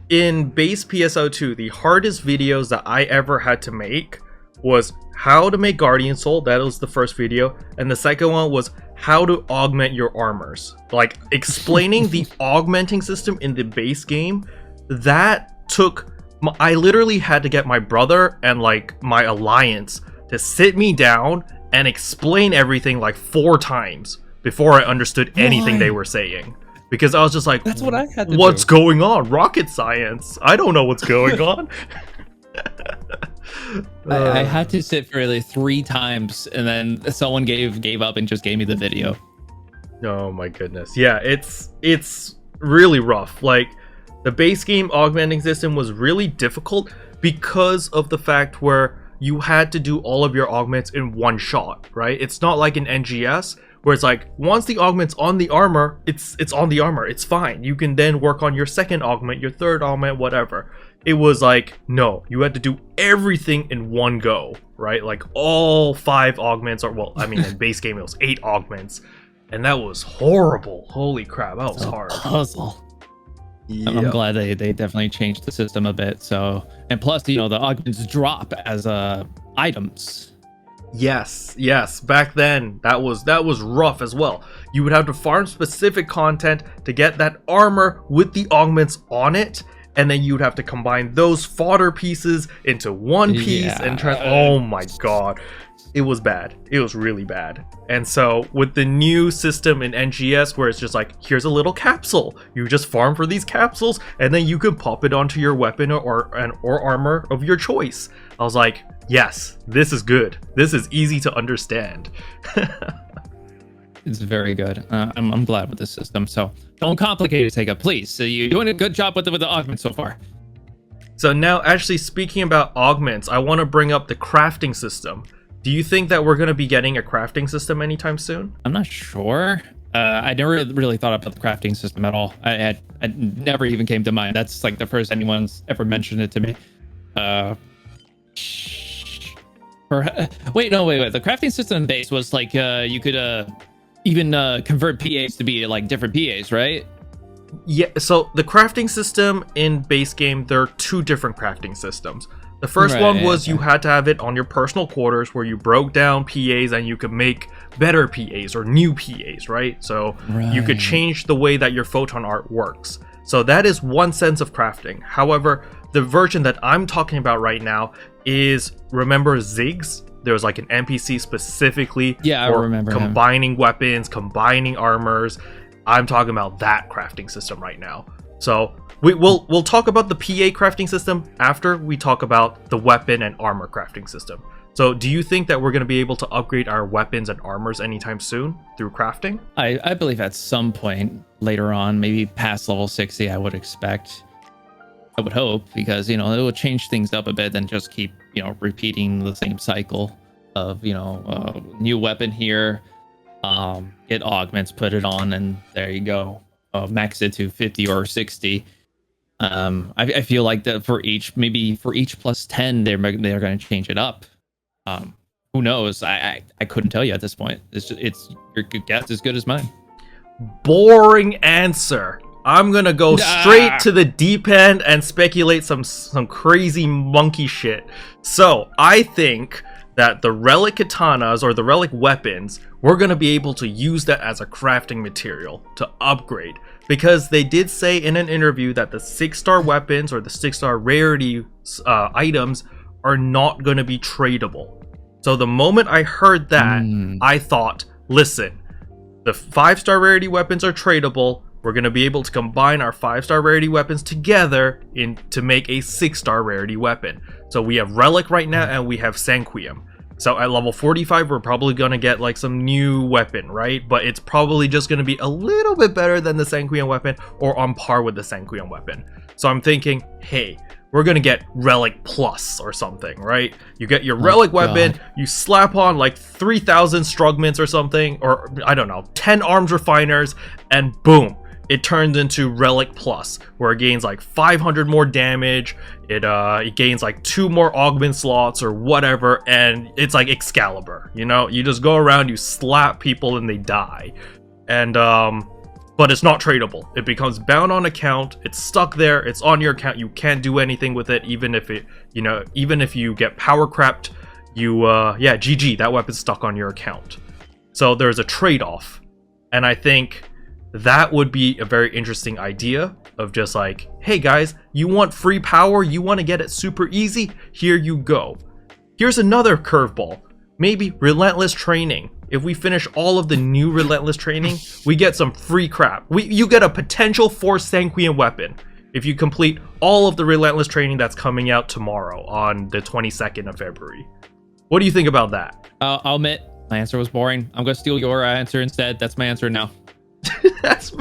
in base PSO2, the hardest videos that I ever had to make was how to make Guardian Soul. That was the first video. And the second one was how to augment your armors. Like explaining the augmenting system in the base game. That took, I literally had to get my brother and like my alliance to sit me down and explain everything like 4 times before I understood anything they were saying. Because I was just like, that's what I had to what's going on? Rocket science. I don't know what's going on. I had to sit for like 3 times, and then someone gave up and just gave me the video. Oh my goodness. Yeah, it's really rough. Like the base game augmenting system was really difficult because of the fact where you had to do all of your augments in one shot, right? It's not like an NGS where it's like once the augment's on the armor, it's on the armor. It's fine. You can then work on your second augment, your third augment, whatever. It was like, no, you had to do everything in one go, right? Like all 5 augments, or well, I mean, in base game it was 8 augments, and that was horrible. Holy crap, that was hard. Puzzle. Yep. I'm glad they definitely changed the system a bit. So, and plus, the augments drop as items. Yes. Back then, that was rough as well. You would have to farm specific content to get that armor with the augments on it, and then you'd have to combine those fodder pieces into one piece and try. Oh my god, it was bad. It was really bad. And so with the new system in NGS, where it's just like, here's a little capsule, you just farm for these capsules, and then you can pop it onto your weapon or armor of your choice. I was like, yes, this is good. This is easy to understand. It's very good. I'm glad with this system. So don't complicate it, Sega, please. So you're doing a good job with the augment so far. So now, actually speaking about augments, I want to bring up the crafting system. Do you think that we're going to be getting a crafting system anytime soon? I'm not sure. I never really thought about the crafting system at all. I never even came to mind. That's like the first anyone's ever mentioned it to me. Wait. The crafting system base was like you could even convert PAs to be like different PAs, right? Yeah, so the crafting system in base game, there are 2 different crafting systems. The first one was you had to have it on your personal quarters where you broke down PAs and you could make better PAs or new PAs, right? So you could change the way that your photon art works. So that is one sense of crafting. However, the version that I'm talking about right now is, remember Ziggs? There was like an NPC specifically for combining weapons, combining armors. I'm talking about that crafting system right now. So we'll talk about the PA crafting system after we talk about the weapon and armor crafting system. So do you think that we're going to be able to upgrade our weapons and armors anytime soon through crafting? I believe at some point later on, maybe past level 60, I would expect. I would hope, because it will change things up a bit and just keep repeating the same cycle of new weapon here, it augments, put it on, and there you go. Max it to 50 or 60. I feel like that for each plus 10, they're going to change it up. Who knows? I couldn't tell you at this point. It's your guess as good as mine. Boring answer. I'm gonna go straight to the deep end and speculate some crazy monkey shit. So I think that the relic katanas or the relic weapons, we're gonna be able to use that as a crafting material to upgrade, because they did say in an interview that the 6-star weapons or the 6-star rarity items are not gonna be tradable. So the moment I heard that, I thought, listen, the 5-star rarity weapons are tradable. We're going to be able to combine our 5-star rarity weapons together to make a 6-star rarity weapon. So we have Relic right now, and we have Sanquium. So at level 45, we're probably going to get like some new weapon, right? But it's probably just going to be a little bit better than the Sanquium weapon, or on par with the Sanquium weapon. So I'm thinking, hey, we're going to get Relic Plus or something, right? You get your Relic weapon, you slap on like 3,000 Strugments or something, or I don't know, 10 Arms Refiners, and boom, it turns into Relic Plus, where it gains like 500 more damage, it gains like 2 more augment slots or whatever, and it's like Excalibur, you just go around, you slap people and they die. And but it's not tradable. It becomes bound on account. It's stuck there. It's on your account. You can't do anything with it, even if it, even if you get power crept, GG, that weapon's stuck on your account. So there's a trade-off, and I think that would be a very interesting idea of just like, hey guys, you want free power? You want to get it super easy? Here you go. Here's another curveball. Maybe relentless training. If we finish all of the new relentless training, we get some free crap. You get a potential Force Sanguine weapon if you complete all of the relentless training that's coming out tomorrow on the 22nd of February. What do you think about that? I'll admit, my answer was boring. I'm going to steal your answer instead. That's my answer now. That's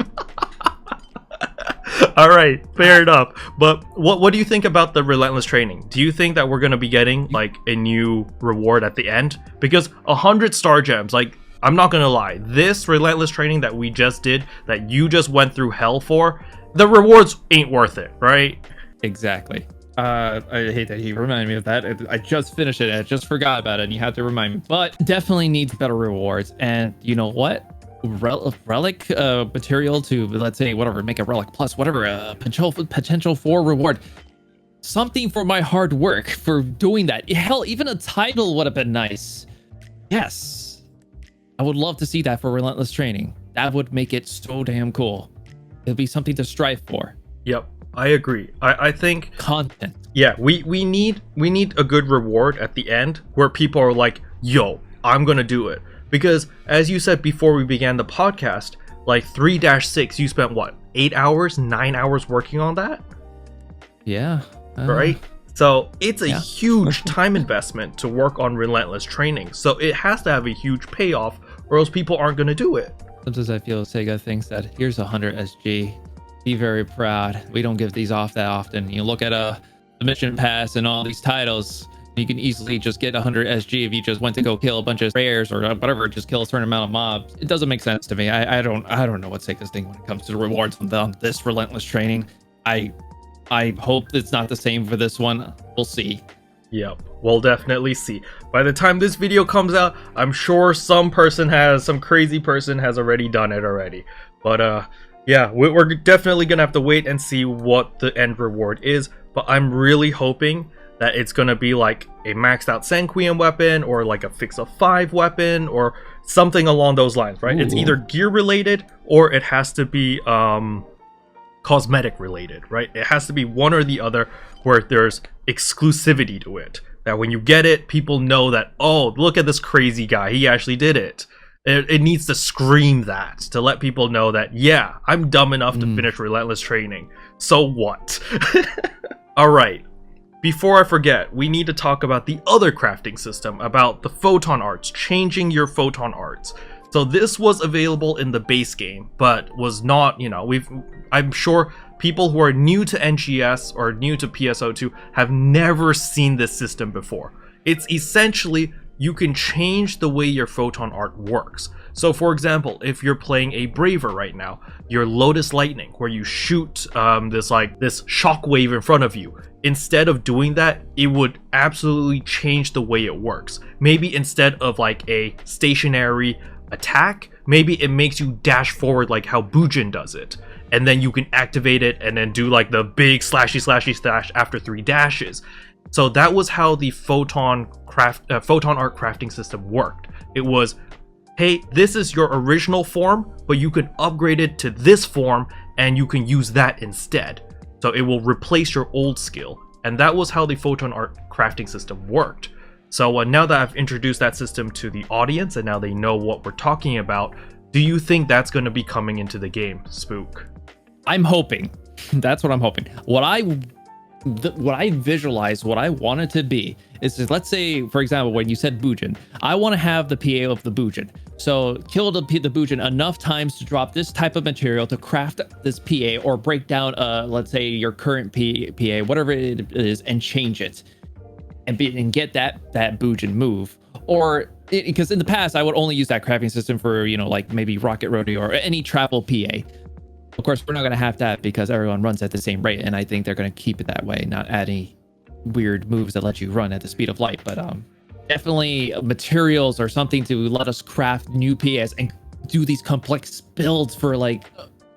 all right, fair enough. But what do you think about the relentless training? Do you think that we're going to be getting like a new reward at the end? Because 100 star gems, like, I'm not going to lie, this relentless training that we just did, that you just went through hell for, the rewards ain't worth it, right? Exactly. I hate that you reminded me of that. I just finished it. I just forgot about it, and you had to remind me. But definitely needs better rewards. And you know what? Relic material to, let's say, whatever, make a relic plus whatever, potential for reward, something for my hard work for doing that. Hell, even a title would have been nice. Yes, I would love to see that for relentless training. That would make it so damn cool. It'll be something to strive for. Yep, I agree. I think content. Yeah, we need a good reward at the end where people are like, yo, I'm gonna do it. Because, as you said before we began the podcast, like 3-6, you spent what, 8 hours, 9 hours working on that? Yeah. Right? So it's a huge time investment to work on relentless training. So it has to have a huge payoff, or else people aren't going to do it. Sometimes I feel Sega thinks that here's 100 SG. Be very proud. We don't give these off that often. You look at the mission pass and all these titles. You can easily just get 100 SG if you just went to go kill a bunch of rares or whatever, just kill a certain amount of mobs. It doesn't make sense to me. I don't know what's Sega's thing when it comes to the rewards on this relentless training. I hope it's not the same for this one. We'll see. Yep, we'll definitely see. By the time this video comes out, I'm sure some crazy person has already done it already. But yeah, we're definitely gonna have to wait and see what the end reward is. But I'm really hoping that it's going to be like a maxed out Sanguine weapon or like a fix of 5 weapon or something along those lines, right? Ooh. It's either gear related or it has to be cosmetic related, right? It has to be one or the other where there's exclusivity to it. That when you get it, people know that, oh, look at this crazy guy. He actually did it. It needs to scream that to let people know that, yeah, I'm dumb enough to finish relentless training. So what? All right. Before I forget, we need to talk about the other crafting system, about the photon arts, changing your photon arts. So this was available in the base game, but was not, I'm sure people who are new to NGS or new to PSO2 have never seen this system before. It's essentially, you can change the way your photon art works. So for example, if you're playing a Braver right now, your Lotus Lightning, where you shoot this shockwave in front of you, instead of doing that, it would absolutely change the way it works. Maybe instead of like a stationary attack, maybe it makes you dash forward like how Bujin does it. And then you can activate it and then do like the big slashy slash after 3 dashes. So that was how the photon art crafting system worked. It was, hey, this is your original form, but you can upgrade it to this form and you can use that instead. So it will replace your old skill. And that was how the photon art crafting system worked. So now that I've introduced that system to the audience and now they know what we're talking about, do you think that's going to be coming into the game, Spook? I'm hoping. That's what I'm hoping. What I visualize, what I want it to be, is let's say, for example, when you said Bujin, I want to have the PA of the Bujin. So kill the Bujin enough times to drop this type of material to craft this PA or break down, let's say, your current PA, whatever it is, and change it and get that Bujin move. Or because in the past, I would only use that crafting system for, like maybe Rocket Rodeo or any travel PA. Of course, we're not going to have that because everyone runs at the same rate, and I think they're going to keep it that way, not add any weird moves that let you run at the speed of light. But definitely materials or something to let us craft new PAs and do these complex builds for like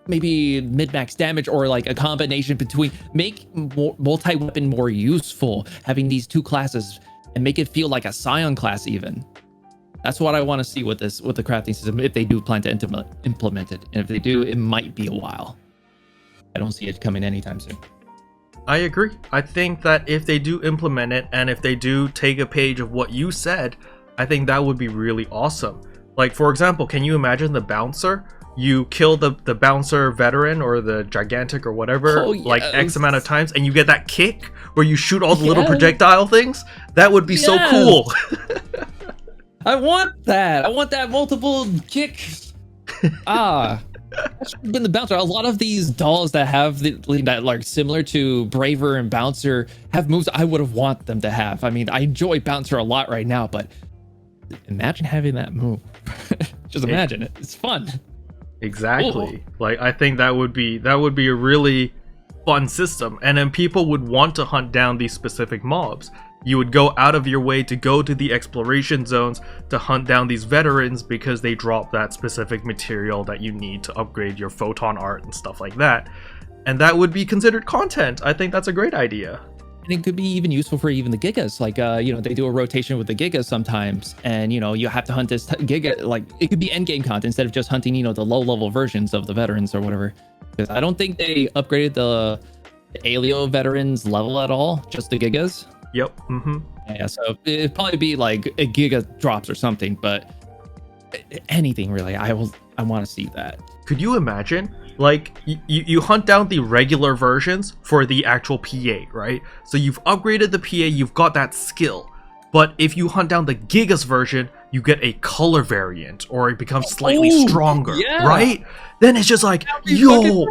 maybe mid-max damage, or like a combination between, make multi-weapon more useful, having these two classes, and make it feel like a Scion class even. That's what I want to see with the crafting system, if they do plan to implement it. And if they do, it might be a while. I don't see it coming anytime soon. I agree. I think that if they do implement it, and if they do take a page of what you said, I think that would be really awesome. Like, for example, can you imagine the bouncer? You kill the bouncer veteran or the gigantic or whatever, like X amount of times, and you get that kick where you shoot all the little projectile things. That would be so cool. I want that. I want that multiple kicks. That should have been the bouncer. A lot of these dolls that have that like similar to Braver and Bouncer have moves I would have want them to have. I mean, I enjoy Bouncer a lot right now, but imagine having that move. Just imagine it. It's fun. Exactly. Ooh. Like, I think that would be a really fun system, and then people would want to hunt down these specific mobs. You would go out of your way to go to the exploration zones to hunt down these veterans because they drop that specific material that you need to upgrade your photon art and stuff like that. And that would be considered content. I think that's a great idea. And it could be even useful for even the Gigas. Like, they do a rotation with the Gigas sometimes, and, you have to hunt this Giga. Like, it could be endgame content instead of just hunting, the low-level versions of the veterans or whatever. Because I don't think they upgraded the Alio veterans level at all, just the Gigas. Yep. Mm-hmm. Yeah, so it'd probably be like a Giga drops or something, but anything really. I want to see that. Could you imagine? Like, you hunt down the regular versions for the actual PA, right? So you've upgraded the PA, you've got that skill. But if you hunt down the Gigas version, you get a color variant, or it becomes slightly stronger, right? Then it's just like, yo,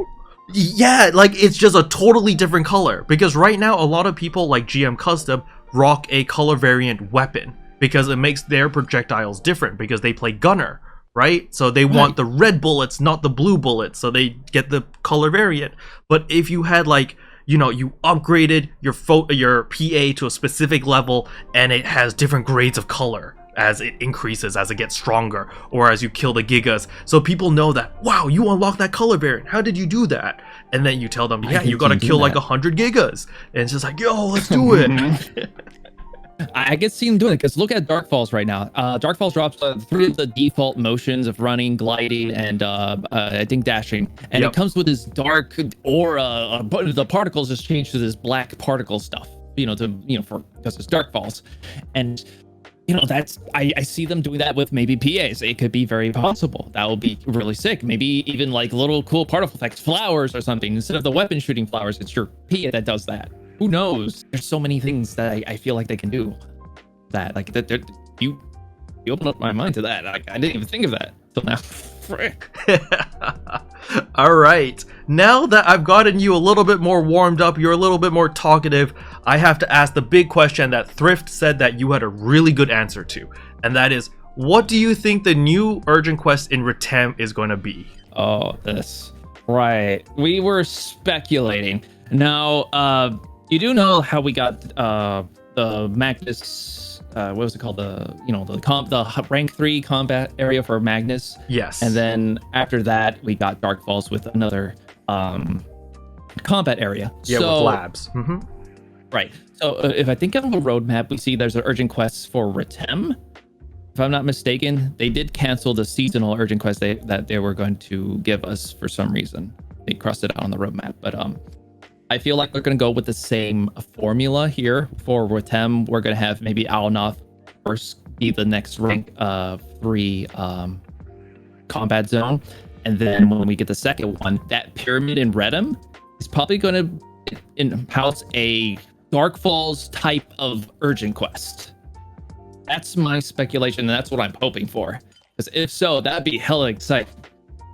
yeah, like, it's just a totally different color. Because right now, a lot of people like GM Custom rock a color variant weapon because it makes their projectiles different because they play gunner. Right? So they want the red bullets, not the blue bullets. So they get the color variant. But if you had, like, you upgraded your PA to a specific level and it has different grades of color as it increases, as it gets stronger, or as you kill the Gigas. So people know that, wow, you unlocked that color variant. How did you do that? And then you tell them, yeah, you gotta kill like 100 Gigas. And it's just like, yo, let's do it. I can see them doing it, because look at Dark Falls right now. Dark Falls drops 3 of the default motions of running, gliding, and I think dashing. And it comes with this dark aura, but the particles just change to this black particle stuff, because it's Dark Falls. And, that's, I see them doing that with maybe PAs. It could be very possible. That would be really sick. Maybe even like little cool particle effects, flowers or something. Instead of the weapon shooting flowers, it's your PA that does that. Who knows? There's so many things that I feel like they can do. That, like, you opened up my mind to that. Like, I didn't even think of that till now. Frick. All right. Now that I've gotten you a little bit more warmed up, you're a little bit more talkative, I have to ask the big question that Thrift said that you had a really good answer to. And that is, what do you think the new urgent quest in Retem is going to be? Oh, this. Right. We were speculating. Now, you do know how we got the Magnus, what was it called? The rank 3 combat area for Magnus. Yes. And then after that, we got Dark Falls with another combat area. Yeah, with labs. Mm-hmm. Right. So if I think on the roadmap, we see there's an urgent quest for Retem. If I'm not mistaken, they did cancel the seasonal urgent quest that they were going to give us for some reason. They crossed it out on the roadmap, but I feel like we're going to go with the same formula here for Retem. We're going to have maybe Alnoth first be the next rank 3 combat zone. And then when we get the second one, that pyramid in Retem is probably going to house a Dark Falls type of urgent quest. That's my speculation, and that's what I'm hoping for. Because if so, that'd be hella exciting.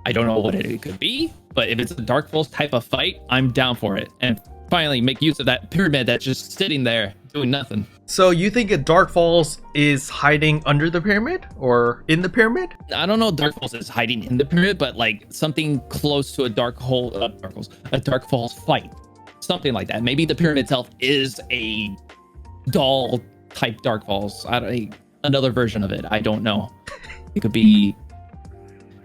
I don't know what it could be, but if it's a Dark Falls type of fight, I'm down for it. And finally make use of that pyramid that's just sitting there doing nothing. So you think Dark Falls is hiding under the pyramid or in the pyramid? I don't know if Dark Falls is hiding in the pyramid, but like something close to a Dark Falls fight. Something like that. Maybe the pyramid itself is a doll type Dark Falls. Another version of it. I don't know. It could be...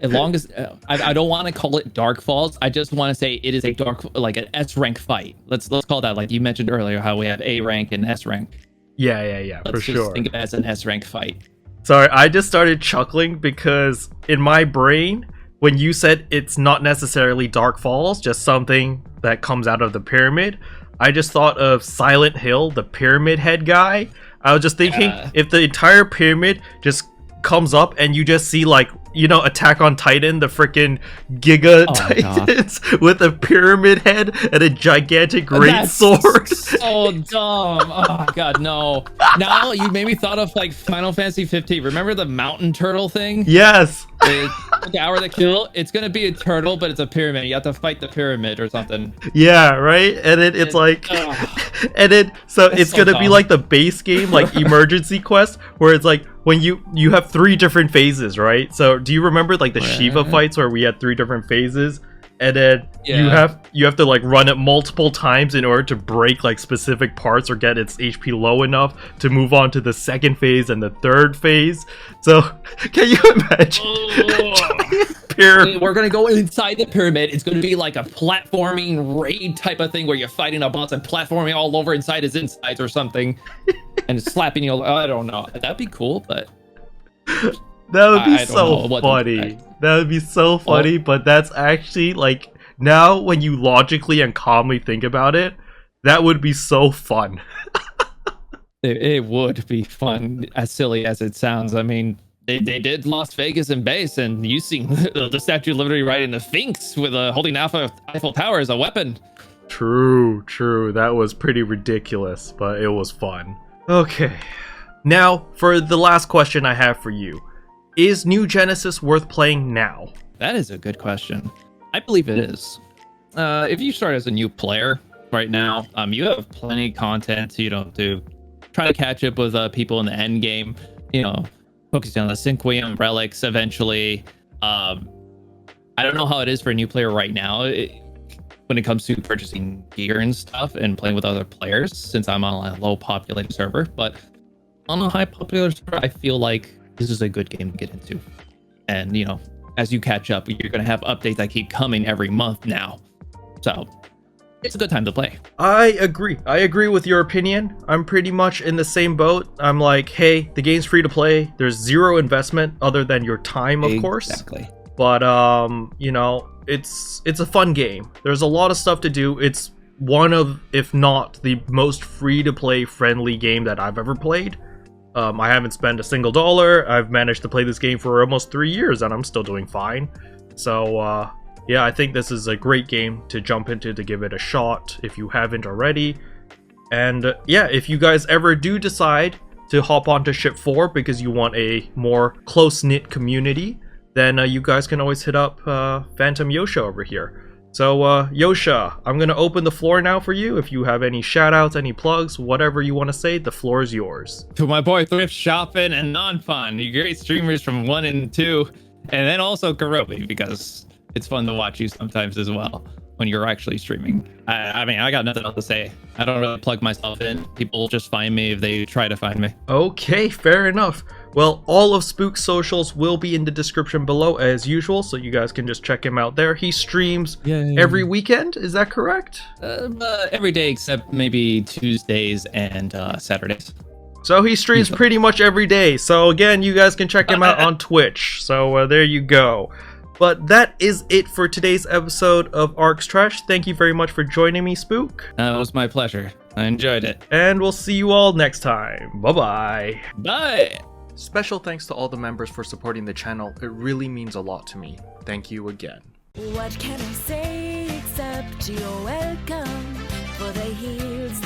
As long as I don't want to call it Dark Falls, I just want to say it is a like an S rank fight. Let's call that, like you mentioned earlier, how we have A rank and S rank. Yeah, Let's for just sure. think of it as an S rank fight. Sorry, I just started chuckling because in my brain, when you said it's not necessarily Dark Falls, just something that comes out of the pyramid, I just thought of Silent Hill, the pyramid head guy. I was just thinking if the entire pyramid just comes up and you just see, like, you know, Attack on Titan, the freaking Giga Titans with a pyramid head and a gigantic great sword. So dumb. Oh god, no. Now you made me thought of like Final Fantasy 15. Remember the mountain turtle thing? Yes. The hour to kill. It's gonna be a turtle, but it's a pyramid. You have to fight the pyramid or something. Yeah, right. And it's like, and then so it's so gonna be like the base game, like emergency quest, where it's like when you have 3 different phases, right? So do you remember like the Shiva fights where we had 3 different phases? And then you have to like run it multiple times in order to break like specific parts or get its HP low enough to move on to the second phase and the third phase. So can you imagine? We're gonna go inside the pyramid. It's gonna be like a platforming raid type of thing where you're fighting a boss and platforming all over inside his insides or something, and slapping you. I don't know. That'd be cool, but that would be so funny. That would be so funny, but that's actually, like, now when you logically and calmly think about it, that would be so fun. It would be fun, as silly as it sounds. I mean, they did Las Vegas and base, and you seen the Statue of Liberty riding the Sphinx with holding Eiffel Tower as a weapon. True. That was pretty ridiculous, but it was fun. Okay. Now, for the last question I have for you. Is New Genesis worth playing now? That is a good question. I believe it is. If you start as a new player right now, you have plenty of content, to try to catch up with people in the end game, focusing on the Cinquium relics eventually. I don't know how it is for a new player right now when it comes to purchasing gear and stuff and playing with other players, since I'm on a low populated server, but on a high populated server, I feel like this is a good game to get into. And, as you catch up, you're going to have updates that keep coming every month now. So it's a good time to play. I agree with your opinion. I'm pretty much in the same boat. I'm like, hey, the game's free to play. There's 0 investment other than your time, of course. Exactly. But, it's a fun game. There's a lot of stuff to do. It's one of, if not the most free to play friendly game that I've ever played. I haven't spent a single dollar. I've managed to play this game for almost 3 years and I'm still doing fine. So, yeah, I think this is a great game to jump into, to give it a shot if you haven't already. And yeah, if you guys ever do decide to hop onto Ship 4 because you want a more close-knit community, then you guys can always hit up PhantomYosha over here. So, Yosha, I'm going to open the floor now for you. If you have any shoutouts, any plugs, whatever you want to say, the floor is yours. To my boy Thrift Shopping and Non-Fun, you great streamers from 1 and 2, and then also keroppi, because it's fun to watch you sometimes as well when you're actually streaming. I mean, I got nothing else to say. I don't really plug myself in. People just find me if they try to find me. Okay, fair enough. Well, all of Spooks' socials will be in the description below as usual, so you guys can just check him out there. He streams every weekend, is that correct? Every day except maybe Tuesdays and Saturdays. So he streams pretty much every day. So again, you guys can check him out on Twitch. So there you go. But that is it for today's episode of Arks Trash. Thank you very much for joining me, Spook. It was my pleasure. I enjoyed it. And we'll see you all next time. Bye-bye. Bye. Special thanks to all the members for supporting the channel. It really means a lot to me. Thank you again. What can I say except you're welcome? For the heels